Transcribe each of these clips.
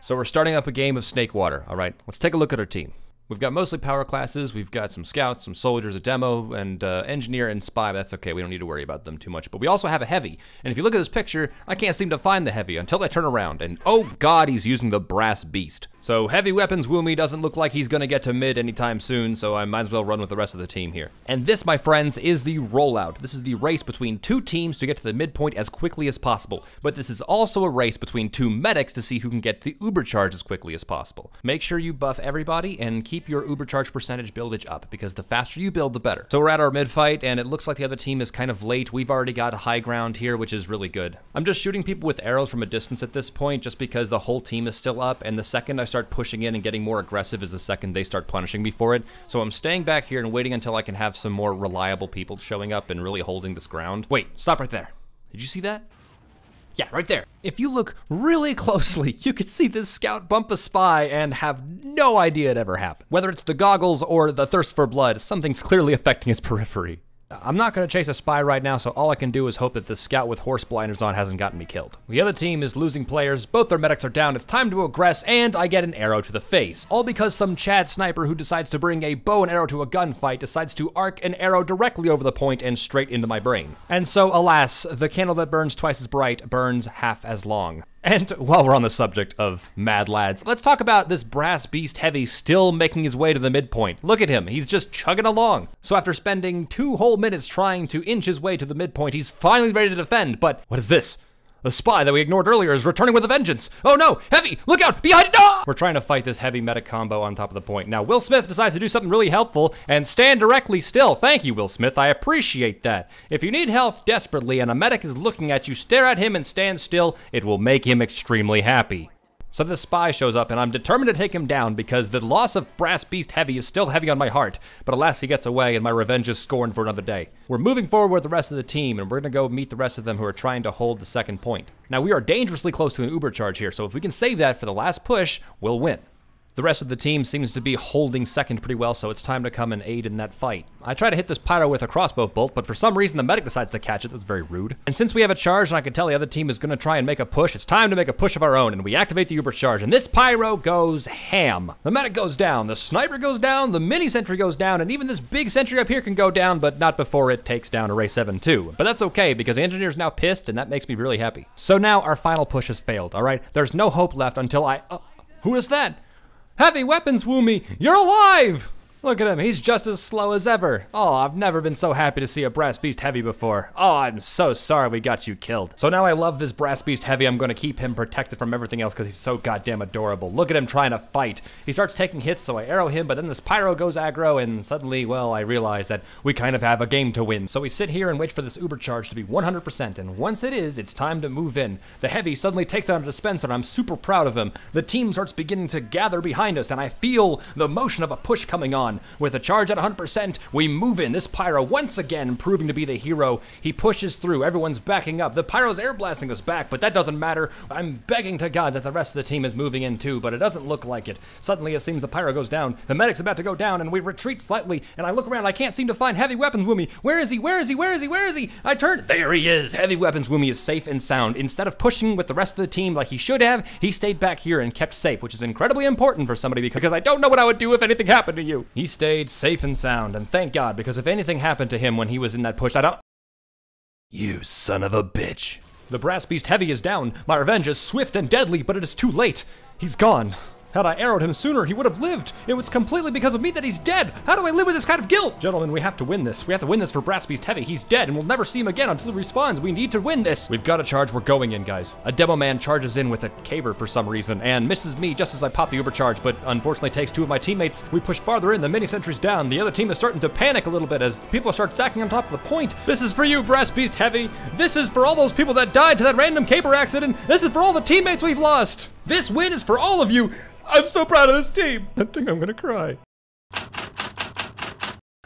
So we're starting up a game of Snake Water, all right? Let's take a look at our team. We've got mostly power classes, we've got some scouts, some soldiers, a demo, and engineer and spy, but that's okay, we don't need to worry about them too much. But we also have a heavy, and if you look at this picture, I can't seem to find the heavy until I turn around, and oh god, he's using the brass beast. So heavy weapons Woomy doesn't look like he's gonna get to mid anytime soon, so I might as well run with the rest of the team here. And this, my friends, is the rollout. This is the race between two teams to get to the midpoint as quickly as possible. But this is also a race between two medics to see who can get the uber charge as quickly as possible. Make sure you buff everybody and keep your uber charge percentage buildage up, because the faster you build, the better. So we're at our mid fight, and it looks like the other team is kind of late. We've already got a high ground here, which is really good. I'm just shooting people with arrows from a distance at this point, just because the whole team is still up, and the second I start pushing in and getting more aggressive is the second they start punishing me for it. So I'm staying back here and waiting until I can have some more reliable people showing up and really holding this ground. Wait, stop right there. Did you see that? Yeah, right there. If you look really closely, you can see this scout bump a spy and have no idea it ever happened. Whether it's the goggles or the thirst for blood, something's clearly affecting his periphery. I'm not gonna chase a spy right now, so all I can do is hope that the scout with horse blinders on hasn't gotten me killed. The other team is losing players, both their medics are down, it's time to aggress, and I get an arrow to the face. All because some Chad sniper who decides to bring a bow and arrow to a gunfight decides to arc an arrow directly over the point and straight into my brain. And so, alas, the candle that burns twice as bright burns half as long. And while we're on the subject of mad lads, let's talk about this brass beast heavy still making his way to the midpoint. Look at him, he's just chugging along. So after spending 2 whole minutes trying to inch his way to the midpoint, he's finally ready to defend, but what is this? The spy that we ignored earlier is returning with a vengeance. Oh no, heavy, look out, behind, no! We're trying to fight this heavy medic combo on top of the point. Now, Will Smith decides to do something really helpful and stand directly still. Thank you, Will Smith, I appreciate that. If you need health desperately and a medic is looking at you, stare at him and stand still, it will make him extremely happy. So the spy shows up, and I'm determined to take him down because the loss of Brass Beast Heavy is still heavy on my heart, but alas, he gets away and my revenge is scorned for another day. We're moving forward with the rest of the team, and we're gonna go meet the rest of them who are trying to hold the second point. Now, we are dangerously close to an uber charge here, so if we can save that for the last push, we'll win. The rest of the team seems to be holding second pretty well, so it's time to come and aid in that fight. I try to hit this pyro with a crossbow bolt, but for some reason the medic decides to catch it. That's very rude. And since we have a charge and I can tell the other team is gonna try and make a push, it's time to make a push of our own, and we activate the uber charge, and this pyro goes ham. The medic goes down, the sniper goes down, the mini sentry goes down, and even this big sentry up here can go down, but not before it takes down ArraySeven too. But that's okay, because the engineer's now pissed, and that makes me really happy. So now our final push has failed, all right? There's no hope left until who is that? Heavy weapons, Woomy, you're alive! Look at him, he's just as slow as ever. Oh, I've never been so happy to see a Brass Beast Heavy before. Oh, I'm so sorry we got you killed. So now I love this Brass Beast Heavy. I'm gonna keep him protected from everything else because he's so goddamn adorable. Look at him trying to fight. He starts taking hits, so I arrow him, but then this pyro goes aggro, and suddenly, well, I realize that we kind of have a game to win. So we sit here and wait for this uber charge to be 100%, and once it is, it's time to move in. The Heavy suddenly takes down a dispenser, and I'm super proud of him. The team starts beginning to gather behind us, and I feel the motion of a push coming on. With a charge at 100%, we move in. This pyro, once again, proving to be the hero. He pushes through. Everyone's backing up. The pyro's air blasting us back, but that doesn't matter. I'm begging to God that the rest of the team is moving in too, but it doesn't look like it. Suddenly, it seems the pyro goes down. The medic's about to go down, and we retreat slightly, and I look around. I can't seem to find Heavy Weapons Woomy. Where is he? Where is he? Where is he? Where is he? I turn. There he is. Heavy Weapons Woomy is safe and sound. Instead of pushing with the rest of the team like he should have, he stayed back here and kept safe, which is incredibly important for somebody because I don't know what I would do if anything happened to you. He stayed safe and sound, and thank God, because if anything happened to him when he was in that push, You son of a bitch. The Brass Beast Heavy is down. My revenge is swift and deadly, but it is too late. He's gone. Had I arrowed him sooner, he would have lived. It was completely because of me that he's dead. How do I live with this kind of guilt? Gentlemen, we have to win this. We have to win this for Brass Beast Heavy. He's dead, and we'll never see him again until he respawns. We need to win this. We've got a charge. We're going in, guys. A demo man charges in with a caber for some reason and misses me just as I pop the uber charge, but unfortunately takes 2 of my teammates. We push farther in. The mini sentry's down. The other team is starting to panic a little bit as people start stacking on top of the point. This is for you, Brass Beast Heavy. This is for all those people that died to that random caber accident. This is for all the teammates we've lost. This win is for all of you. I'm so proud of this team. I think I'm gonna cry.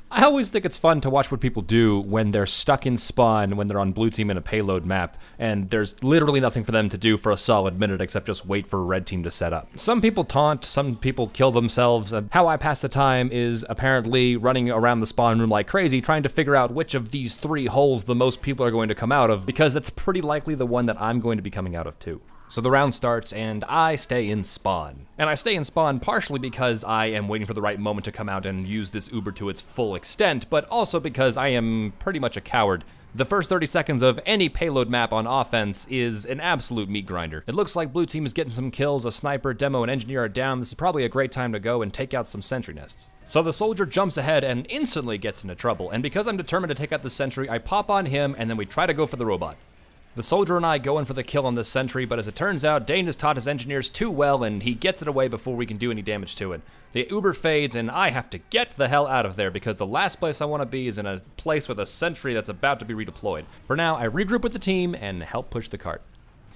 I always think it's fun to watch what people do when they're stuck in spawn, when they're on blue team in a payload map, and there's literally nothing for them to do for a solid minute except just wait for red team to set up. Some people taunt, some people kill themselves. How I pass the time is apparently running around the spawn room like crazy, trying to figure out which of these 3 holes the most people are going to come out of, because it's pretty likely the one that I'm going to be coming out of too. So the round starts, and I stay in spawn. And I stay in spawn partially because I am waiting for the right moment to come out and use this Uber to its full extent, but also because I am pretty much a coward. The first 30 seconds of any payload map on offense is an absolute meat grinder. It looks like blue team is getting some kills, a sniper, demo, and engineer are down. This is probably a great time to go and take out some sentry nests. So the soldier jumps ahead and instantly gets into trouble, and because I'm determined to take out the sentry, I pop on him and then we try to go for the robot. The soldier and I go in for the kill on this sentry, but as it turns out, Dane has taught his engineers too well and he gets it away before we can do any damage to it. The Uber fades and I have to get the hell out of there because the last place I want to be is in a place with a sentry that's about to be redeployed. For now, I regroup with the team and help push the cart.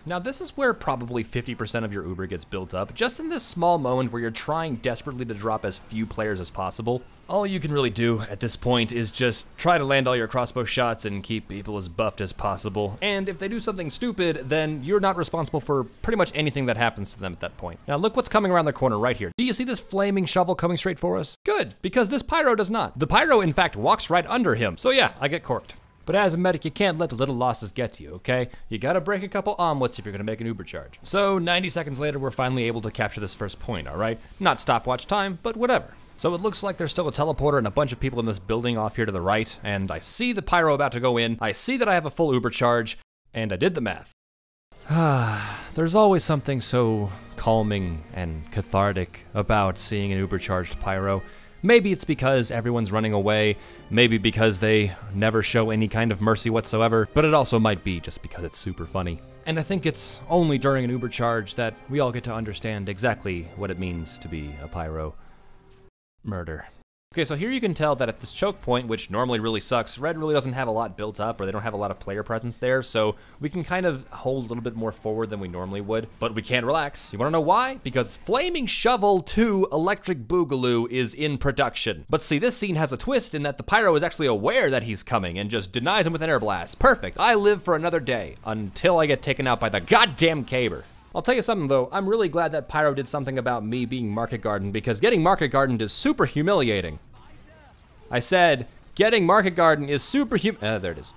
Now this is where probably 50% of your Uber gets built up, just in this small moment where you're trying desperately to drop as few players as possible. All you can really do at this point is just try to land all your crossbow shots and keep people as buffed as possible. And if they do something stupid, then you're not responsible for pretty much anything that happens to them at that point. Now look what's coming around the corner right here. Do you see this flaming shovel coming straight for us? Good, because this pyro does not. The pyro in fact walks right under him. So yeah, I get corked. But as a medic, you can't let the little losses get to you, okay? You gotta break a couple omelets if you're gonna make an Uber charge. So 90 seconds later, we're finally able to capture this first point, all right? Not stopwatch time, but whatever. So it looks like there's still a teleporter and a bunch of people in this building off here to the right, and I see the pyro about to go in, I see that I have a full Uber charge, and I did the math. There's always something so calming and cathartic about seeing an Uber charged pyro. Maybe it's because everyone's running away, maybe because they never show any kind of mercy whatsoever, but it also might be just because it's super funny. And I think it's only during an Uber charge that we all get to understand exactly what it means to be a pyro. Murder. Okay, so here you can tell that at this choke point, which normally really sucks, red really doesn't have a lot built up, or they don't have a lot of player presence there, so we can kind of hold a little bit more forward than we normally would, but we can't relax. You wanna know why? Because Flaming Shovel 2 Electric Boogaloo is in production. But see, this scene has a twist in that the pyro is actually aware that he's coming and just denies him with an air blast. Perfect, I live for another day, until I get taken out by the goddamn caber. I'll tell you something though, I'm really glad that pyro did something about me being market garden because getting market gardened is super humiliating. I said, getting market garden is super there it is.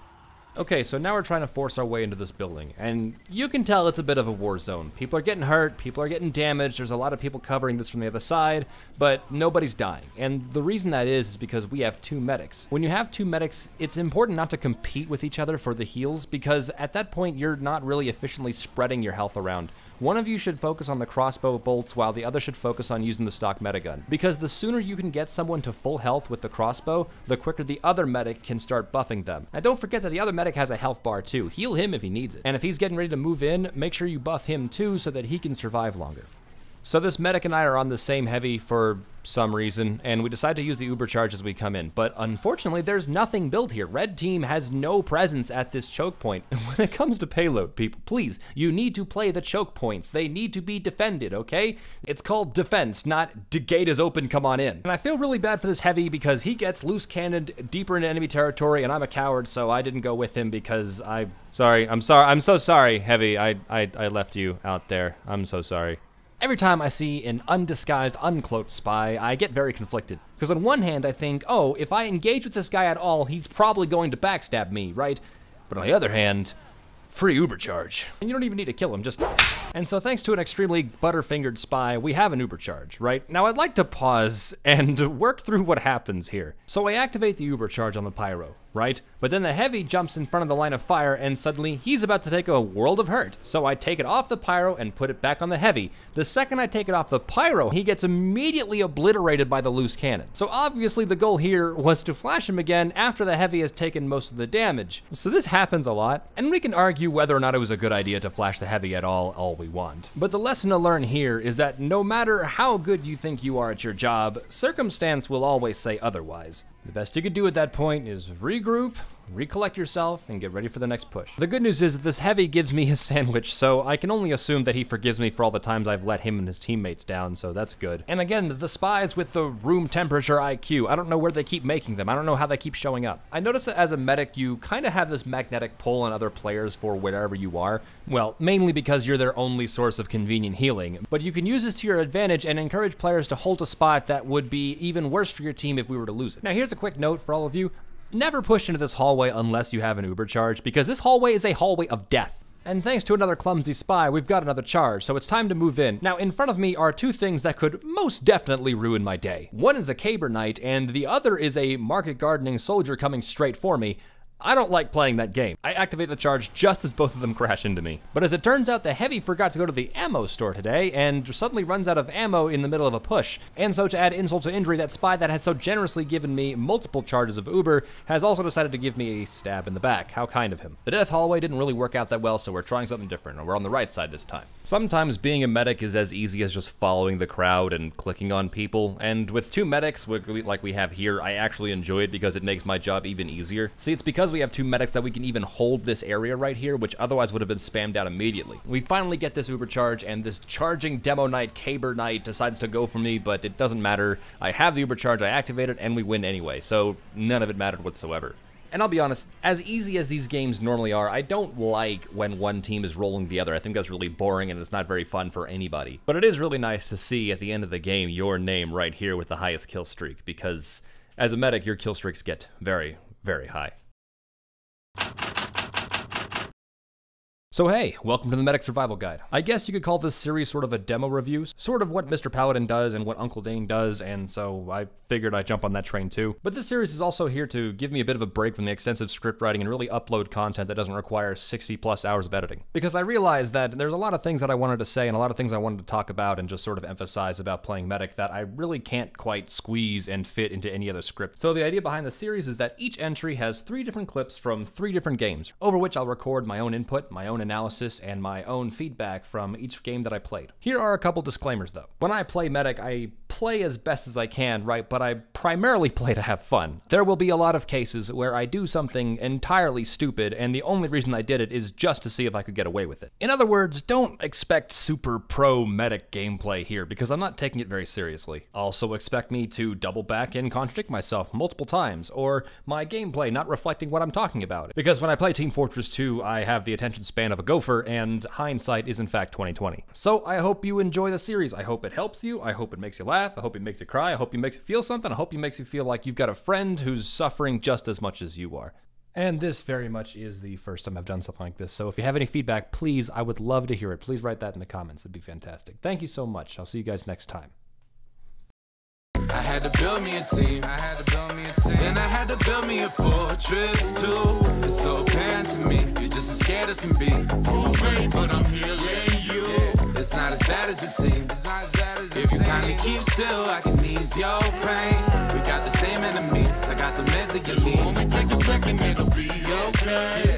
Okay, so now we're trying to force our way into this building, and you can tell it's a bit of a war zone. People are getting hurt, people are getting damaged, there's a lot of people covering this from the other side, but nobody's dying. And the reason that is because we have two medics. When you have two medics, it's important not to compete with each other for the heals, because at that point you're not really efficiently spreading your health around. One of you should focus on the crossbow bolts while the other should focus on using the stock medigun. Because the sooner you can get someone to full health with the crossbow, the quicker the other medic can start buffing them. And don't forget that the other medic has a health bar too. Heal him if he needs it. And if he's getting ready to move in, make sure you buff him too so that he can survive longer. So this medic and I are on the same heavy for some reason, and we decide to use the Uber charge as we come in. But unfortunately, there's nothing built here. Red team has no presence at this choke point. And when it comes to payload, people, please, you need to play the choke points. They need to be defended, okay? It's called defense, not the gate is open, come on in. And I feel really bad for this heavy because he gets loose cannoned deeper into enemy territory, and I'm a coward, so I didn't go with him because I'm so sorry, heavy. I left you out there. I'm so sorry. Every time I see an undisguised, uncloaked spy, I get very conflicted. Because on one hand, I think, oh, if I engage with this guy at all, he's probably going to backstab me, right? But on the other hand, free Uber charge. And you don't even need to kill him, just... And so thanks to an extremely butterfingered spy, we have an Uber charge, right? Now I'd like to pause and work through what happens here. So I activate the Uber charge on the pyro, right? But then the heavy jumps in front of the line of fire and suddenly he's about to take a world of hurt. So I take it off the pyro and put it back on the heavy. The second I take it off the pyro, he gets immediately obliterated by the loose cannon. So obviously the goal here was to flash him again after the heavy has taken most of the damage. So this happens a lot, and we can argue whether or not it was a good idea to flash the heavy at all we want. But the lesson to learn here is that no matter how good you think you are at your job, circumstance will always say otherwise. The best you could do at that point is regroup, recollect yourself, and get ready for the next push. The good news is that this heavy gives me his sandwich, so I can only assume that he forgives me for all the times I've let him and his teammates down, so that's good. And again, the spies with the room temperature IQ, I don't know where they keep making them. I don't know how they keep showing up. I notice that as a medic, you kind of have this magnetic pull on other players for wherever you are. Well, mainly because you're their only source of convenient healing, but you can use this to your advantage and encourage players to hold a spot that would be even worse for your team if we were to lose it. Now here's a quick note for all of you. Never push into this hallway unless you have an Uber charge, because this hallway is a hallway of death. And thanks to another clumsy spy, we've got another charge, so it's time to move in. Now, in front of me are two things that could most definitely ruin my day. One is a Caber Knight, and the other is a market gardening soldier coming straight for me. I don't like playing that game. I activate the charge just as both of them crash into me. But as it turns out, the Heavy forgot to go to the ammo store today and suddenly runs out of ammo in the middle of a push. And so to add insult to injury, that spy that had so generously given me multiple charges of Uber has also decided to give me a stab in the back. How kind of him. The death hallway didn't really work out that well, so we're trying something different, and we're on the right side this time. Sometimes being a medic is as easy as just following the crowd and clicking on people, and with two medics like we have here, I actually enjoy it because it makes my job even easier. See, it's because we have two medics that we can even hold this area right here, which otherwise would have been spammed out immediately. We finally get this Uber charge, and this charging Demo Knight, Caber Knight, decides to go for me, but it doesn't matter. I have the Uber charge, I activate it, and we win anyway, so none of it mattered whatsoever. And I'll be honest, as easy as these games normally are, I don't like when one team is rolling the other. I think that's really boring and it's not very fun for anybody. But it is really nice to see at the end of the game your name right here with the highest kill streak, because as a medic, your kill streaks get very, very high. So hey, welcome to the Medic Survival Guide. I guess you could call this series sort of a demo review, sort of what Mr. Paladin does and what Uncle Dane does, and so I figured I'd jump on that train too. But this series is also here to give me a bit of a break from the extensive script writing and really upload content that doesn't require 60+ hours of editing. Because I realized that there's a lot of things that I wanted to say and a lot of things I wanted to talk about and just sort of emphasize about playing Medic that I really can't quite squeeze and fit into any other script. So the idea behind the series is that each entry has 3 different clips from 3 different games, over which I'll record my own input, my own analysis, and my own feedback from each game that I played. Here are a couple disclaimers though. When I play Medic, I play as best as I can, right? But I primarily play to have fun. There will be a lot of cases where I do something entirely stupid, and the only reason I did it is just to see if I could get away with it. In other words, don't expect super pro Medic gameplay here, because I'm not taking it very seriously. Also expect me to double back and contradict myself multiple times, or my gameplay not reflecting what I'm talking about. Because when I play Team Fortress 2, I have the attention span of a gopher, and hindsight is in fact 20/20. So I hope you enjoy the series. I hope it helps you. I hope it makes you laugh. I hope it makes you cry. I hope it makes you feel something. I hope it makes you feel like you've got a friend who's suffering just as much as you are. And this very much is the first time I've done something like this. So if you have any feedback, please, I would love to hear it. Please write that in the comments. It'd be fantastic. Thank you so much. I'll see you guys next time. I had to build me a team. Then I had to build me a fortress too. It's so apparent to me, you're just as scared as can be. Moving, but I'm healing you. Yeah, it's not as bad as it seems. If you kindly keep still, I can ease your pain. We got the same enemies. I got the meds that you need. Only take a second, it'll be okay. Yeah.